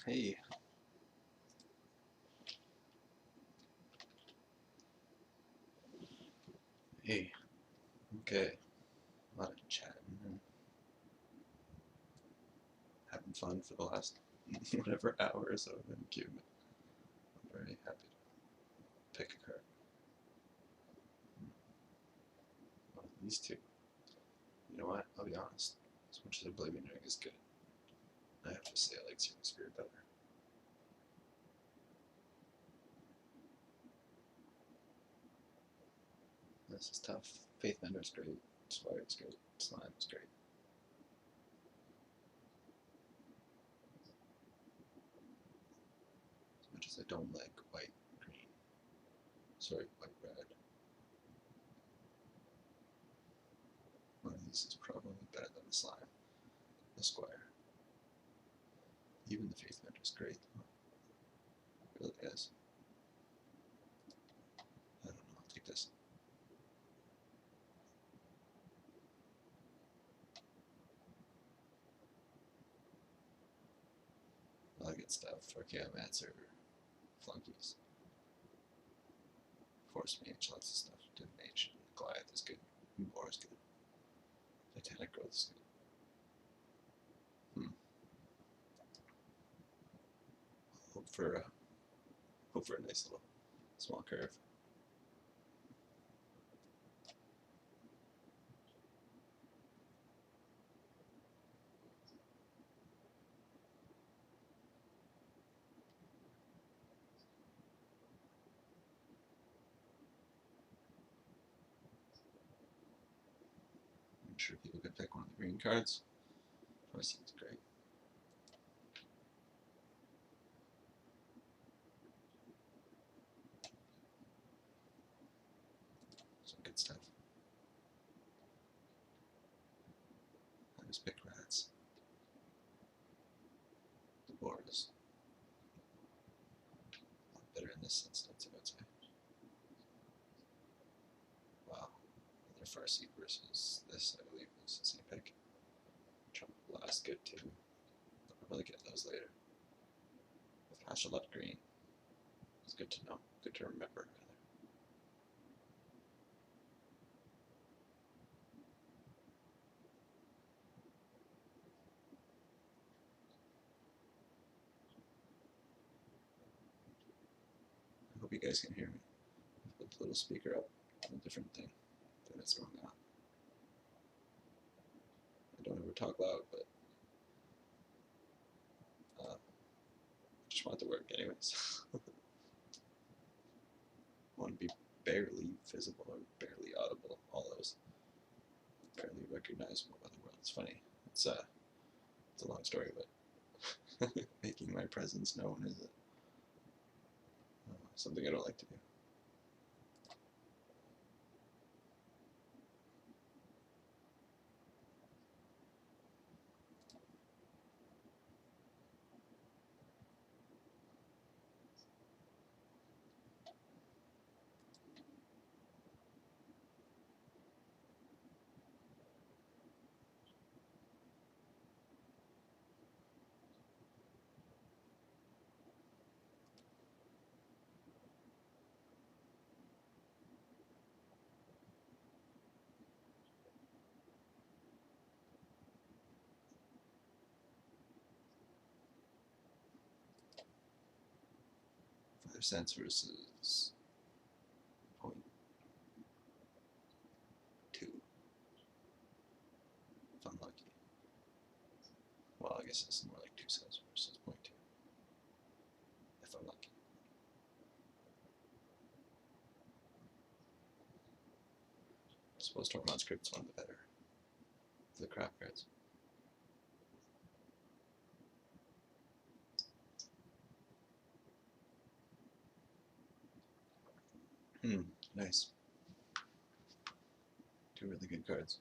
Hey, hey, okay. A lot of chatting and having fun for the last whatever hour or so I've been queuing. I'm very happy to pick a card. One of these two. You know what? I'll be honest. As much as Oblivion Ring is good, I have to say I like Searing Spirit better. This is tough. Faithbender is great. Squire is great. Slime is great. As much as I don't like white, green. Sorry, white, red. One of these is probably better than the slime. The Squire. Even the Faithbender is great. It really is. I don't know. I'll take this. All that good stuff. Archaeomancer, flunkies, force mage, lots of stuff. Divination, Goliath is good. War is good. Titanic growth is good. Hope for a nice little small curve. I'm sure people could pick one of the green cards. Probably seems great. Some good stuff. I just picked rats. The board is a lot better in this instance, I would say. Wow. Another Farseed versus this, I believe, was the same pick. Trump Blast, good too. I'll probably get those later. With Hash a lot green. It's good to know. Good to remember, rather. I hope you guys can hear me. Put the little speaker up on a different thing that it's wrong on. I don't ever talk loud, but I just want it to work anyways. I want to be barely visible or barely audible, all those barely recognizable by the world. It's funny. It's a long story, but making my presence known is something I don't like to do. $5 versus 0.2 if I'm lucky. Well, I guess it's more like 2 cents versus 0.2 if I'm lucky. I suppose Tormod's Crypt's one of the better of the crap cards. Nice. Two really good cards.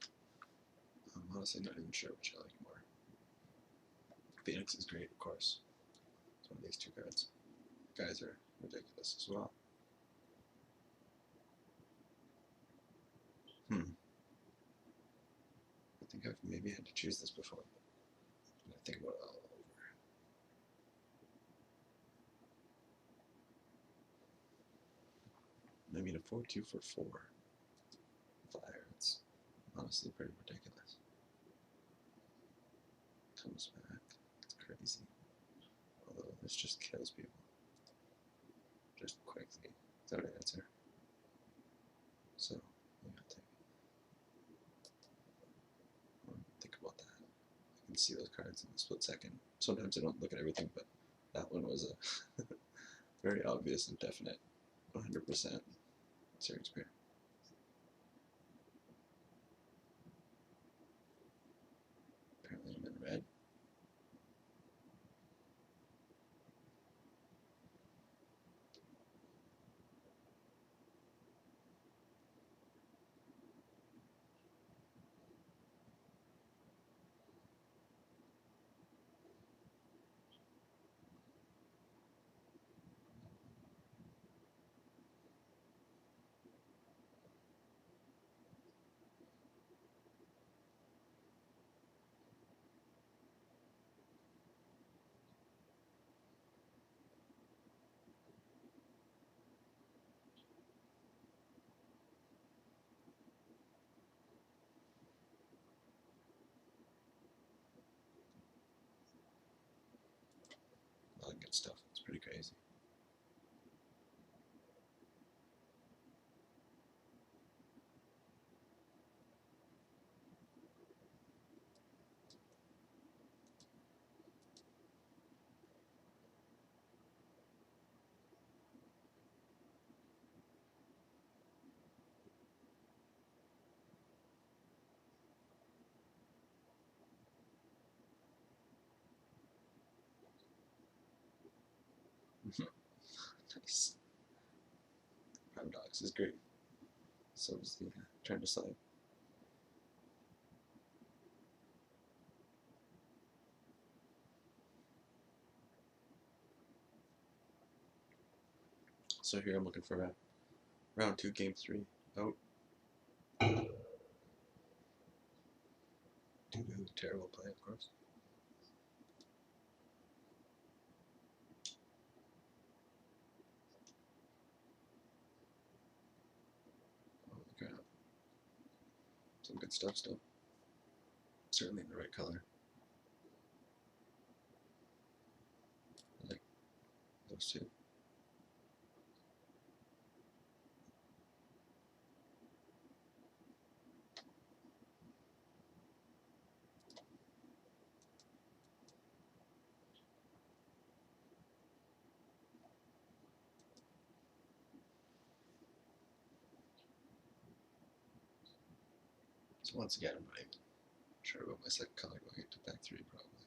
I'm honestly not even sure which I like more. Phoenix is great, of course. It's one of these two cards. Guys are ridiculous as well. I think I've maybe had to choose this before. I think about it all over. a 4-2 for 4 flyer. It's honestly pretty ridiculous. Comes back. It's crazy. Although this just kills people. Just quickly. Without an answer. So, yeah, I'll take it. Think about that. I can see those cards in a split second. Sometimes I don't look at everything, but that one was a very obvious and definite 100% series pair. Apparently I'm in red. A lot of good stuff. It's pretty crazy. Nice. Prime Dogs is great. So is the Trend to Slide. So here I'm looking for a round 2, game 3 out. Due to terrible play, of course. Holy crap. Some good stuff still. Certainly in the right color. I like those two. So once again, I'm not even sure about my second color going into pack 3 probably.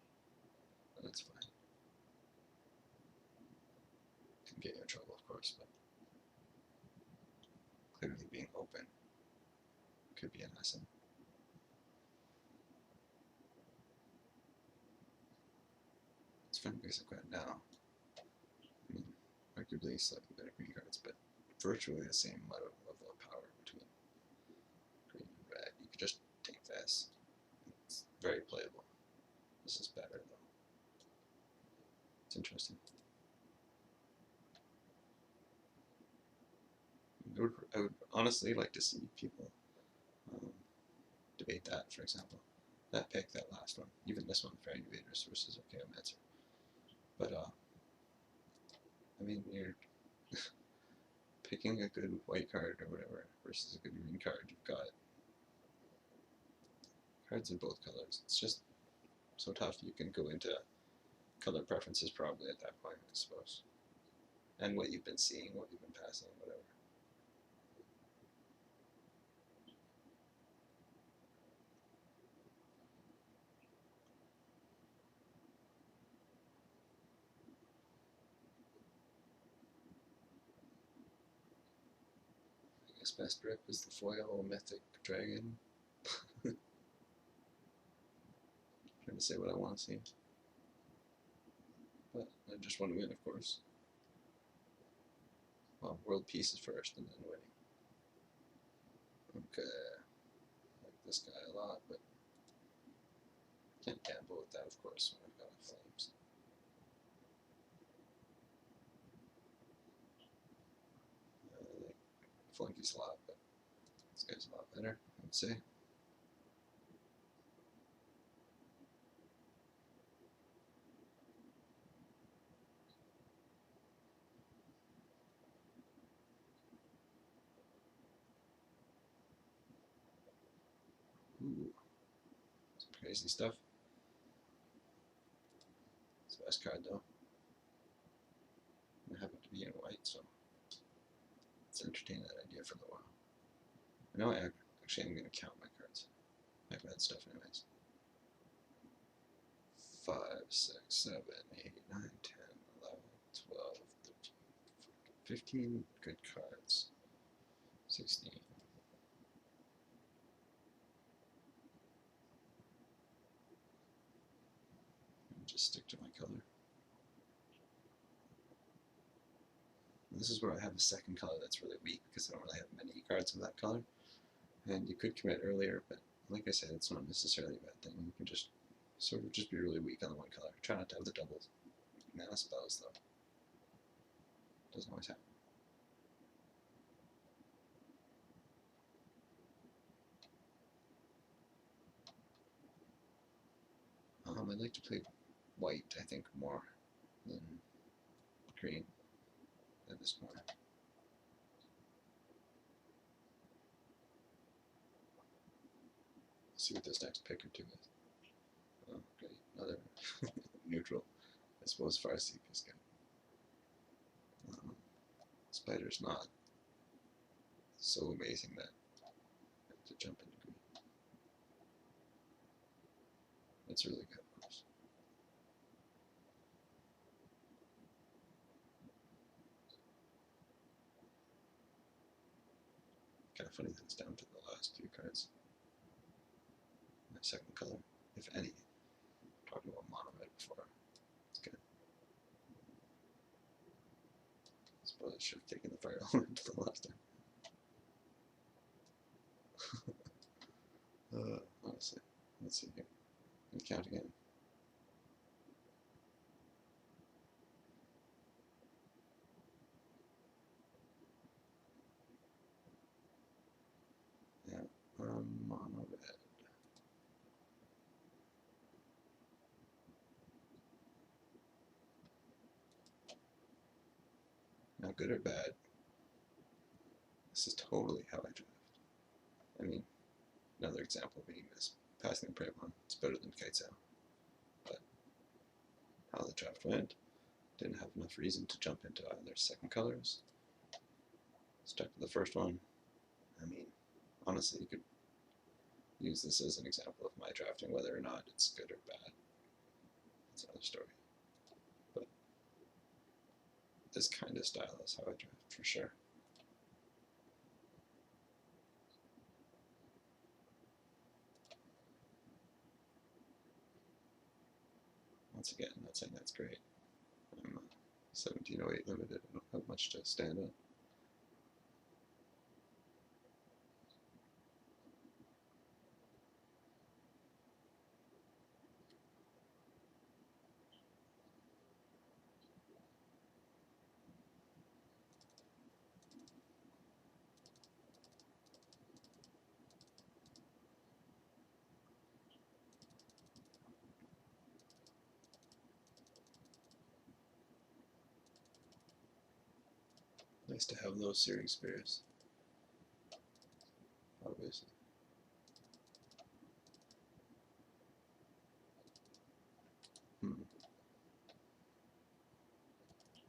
But that's fine. Can get you in trouble, of course, but clearly being open could be an lesson. It's fun basic right now. I mean, arguably slightly better green cards, but virtually the same level of power between green and red. You could just take this. It's very playable. This is better though. It's interesting. I would honestly like to see people debate that, for example. That pick, that last one, even this one, Fair Invaders versus Okeomancer. But, I mean, you're picking a good white card or whatever versus a good green card. You've got cards in both colors. It's just so tough. You can go into color preferences probably at that point, I suppose. And what you've been seeing, what you've been passing, whatever. I guess best rip is the foil mythic dragon. Trying to say what I want to see. But I just want to win, of course. Well, world peace is first and then winning. Okay. I like this guy a lot, but can't gamble with that, of course, when I've got flames. Like flunkies a lot, but this guy's a lot better, I would say. Ooh, some crazy stuff. It's the best card though. It happened to be in white, so let's entertain that idea for a little while. I know actually I'm going to count my cards. My bad stuff anyways. 5, 6, 7, 8, 9, 10, 11, 12, 13, 14, 15 good cards. 16. Just stick to my color. And this is where I have a second color that's really weak because I don't really have many cards of that color. And you could commit earlier, but like I said, it's not necessarily a bad thing. You can just sort of just be really weak on the one color. Try not to have the doubles. Mana spells though. Doesn't always happen. I'd like to play white, I think, more than green at this point. See what this next pick or two is. Oh, great, another neutral. I suppose Farseek is good. Spider's not so amazing that I have to jump into green. It's really good, of course. Kind of funny that it's down to the last few cards. My second color, if any. Talking about mono red before. It's good. I suppose I should have taken the fire element the last time. Honestly, let's see here. And count again. Yeah, mono red. Now, good or bad, this is totally how I draft. I mean, another example being this passing the Prevon. It's better than Kitesail. But how the draft went, didn't have enough reason to jump into either second colors. Stuck to the first one. I mean, honestly, you could use this as an example of my drafting, whether or not it's good or bad. That's another story. But this kind of style is how I draft for sure. Once again, not saying that's great. I'm 1708 limited. I don't have much to stand on. Nice to have those searing spears. Obviously.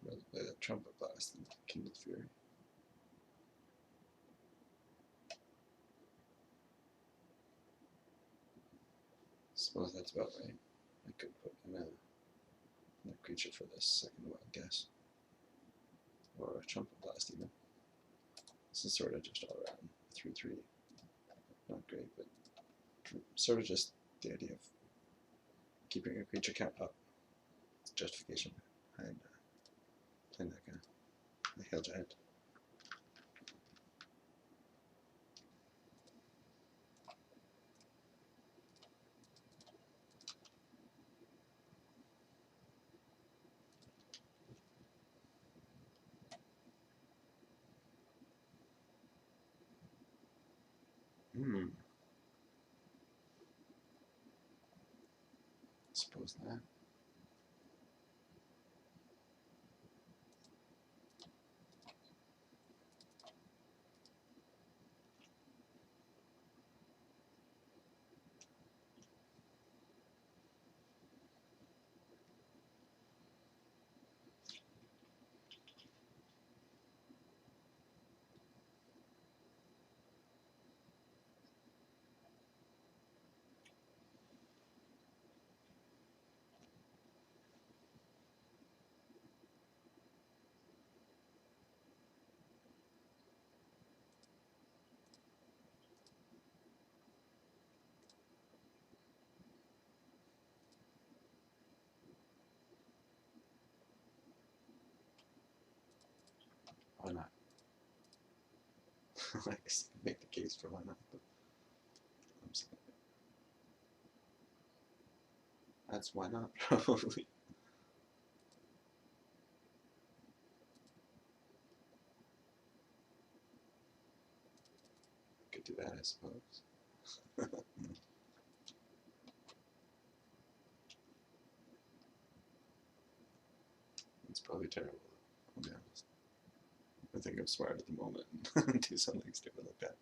Rather play that trumpet blast than Kindled Fury. Suppose that's about right. I could put in a creature for this second one, I guess. Or a trumpet blast even. This is sort of just all around 3/3. Not great, but sort of just the idea of keeping your creature count up. It's justification behind playing that guy. The Hail Giant. Suppose that. Why not? I guess make the case for why not, but I'm saying that's why not, probably. Could do that, I suppose. It's probably terrible, I'll be honest. I think I'm smart at the moment and do something stupid like that.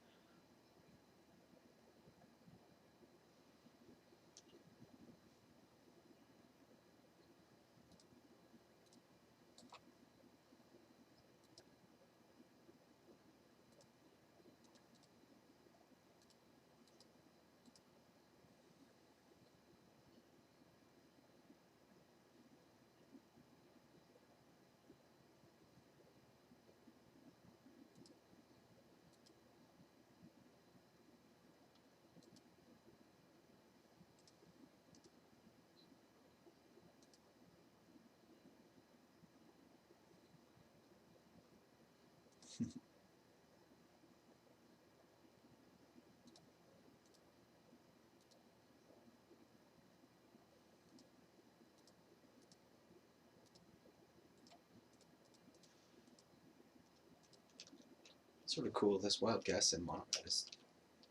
Sort of cool. This wild guess in mono red is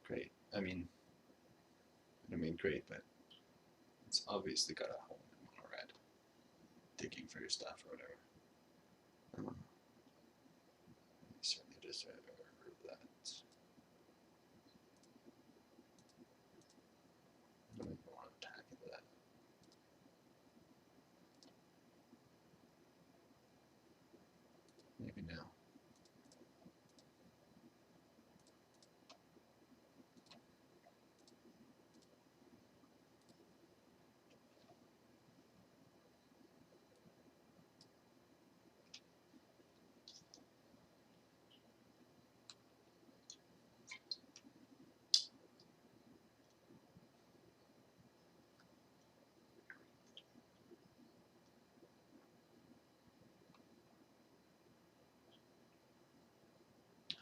great. I mean great, but it's obviously got a home in mono red. Digging for your stuff or whatever. You certainly deserve that. I don't even want to attack into that. Maybe now.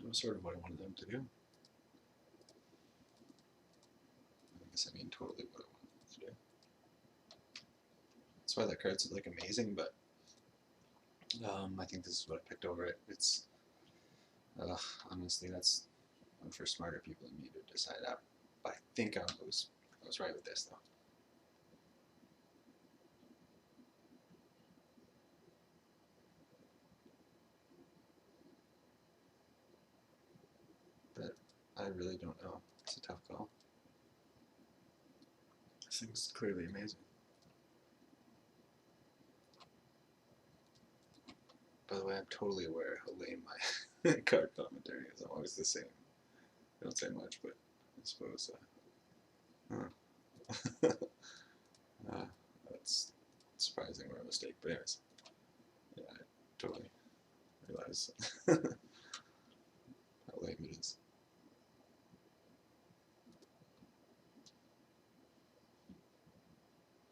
That was sort of what I wanted them to do. I guess I mean totally what I wanted them to do. That's why that card's like amazing, but I think this is what I picked over it. It's honestly that's one for smarter people than me to decide that. But I think I was right with this though. But I really don't know. It's a tough call. This thing's clearly amazing. By the way, I'm totally aware how lame my card commentary is. I'm always the same. I don't say much, but I suppose. That's surprising or a mistake, but anyways. Yeah, I totally realize how lame it is.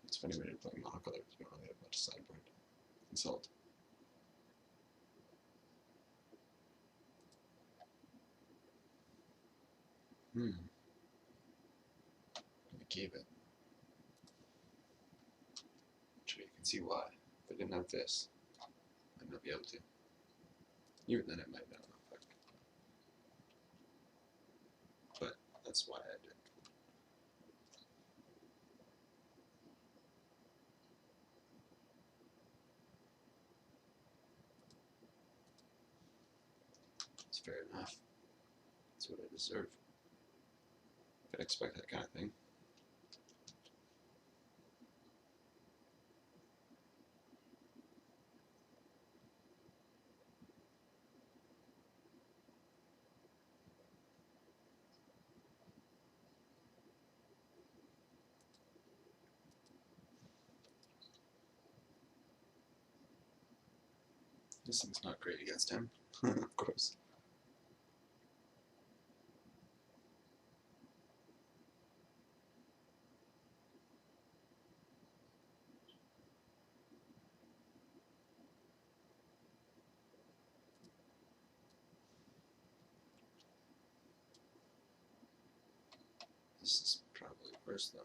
It's funny when you're playing monocolor, you don't really have much sideboard. Insult. I'm gonna keep it. I'm sure you can see why. If I didn't have this, I might not be able to. Even then it might not affect. But that's why I did. fair enough. That's what I deserve. I'd expect that kind of thing. This thing's not great against him, of course. This is probably worse though.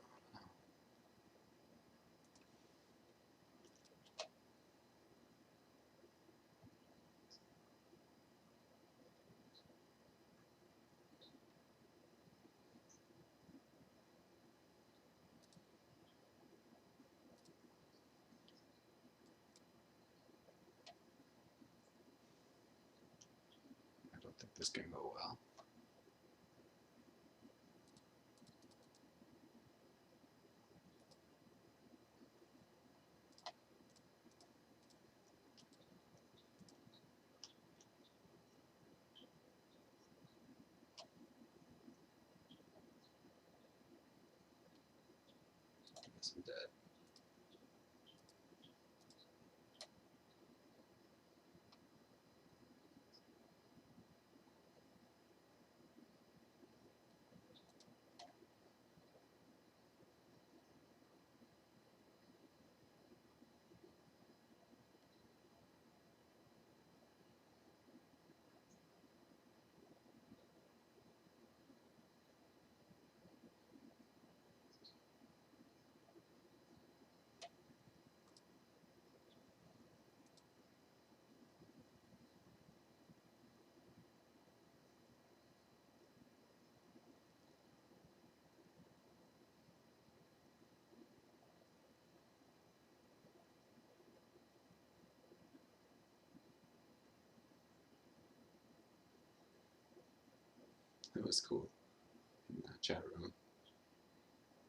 I don't think this can go well. I guess I'm dead. It was cool in that chat room.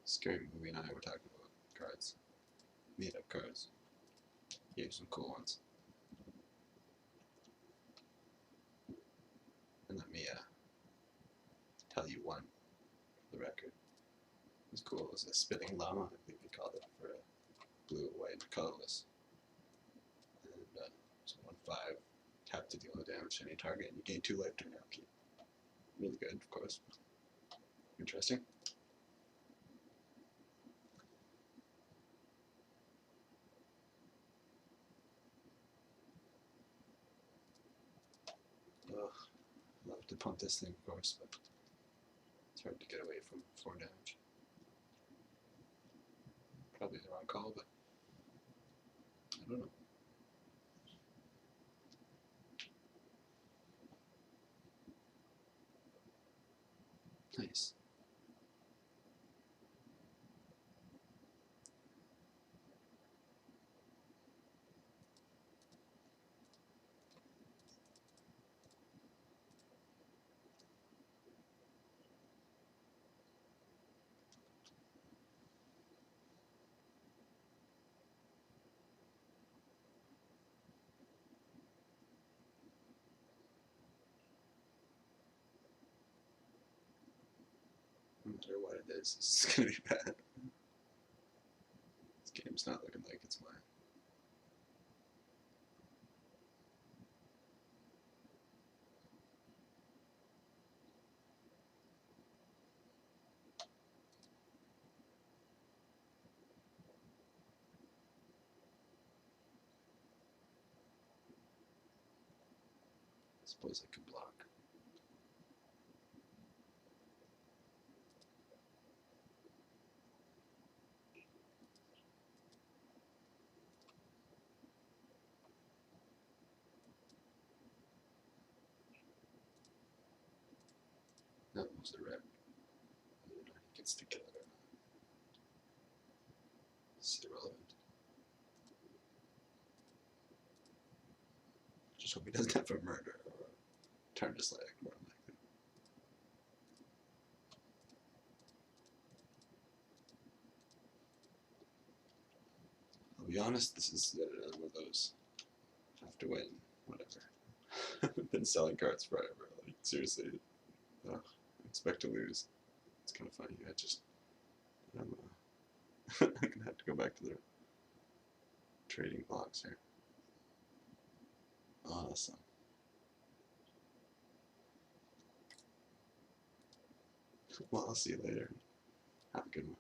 Scary Movie and I were talking about cards, made up cards. He gave some cool ones. And let me tell you one for the record. It was cool. It was a spitting llama, I think we called it, for blue, white, and colorless. And it's 1/5, tap to deal no damage to any target, and you gain 2 life during your upkeep. Really good, of course. Interesting. Ugh, love to pump this thing, of course, but it's hard to get away from 4 damage. Probably the wrong call, but I don't know. Nice. No matter what it is, this is going to be bad. This game's not looking like it's mine. I suppose I could block. That was the red. I don't know if he gets to kill it or not. It's irrelevant. Just hope he doesn't have a murder or a kind of just like ignore them like that. I'll be honest, this is yet another one of those have to win, whatever. I've been selling cards forever. Like seriously, I expect to lose. It's kind of funny. I'm gonna have to go back to the trading blocks here. Awesome. Well, I'll see you later. Have a good one.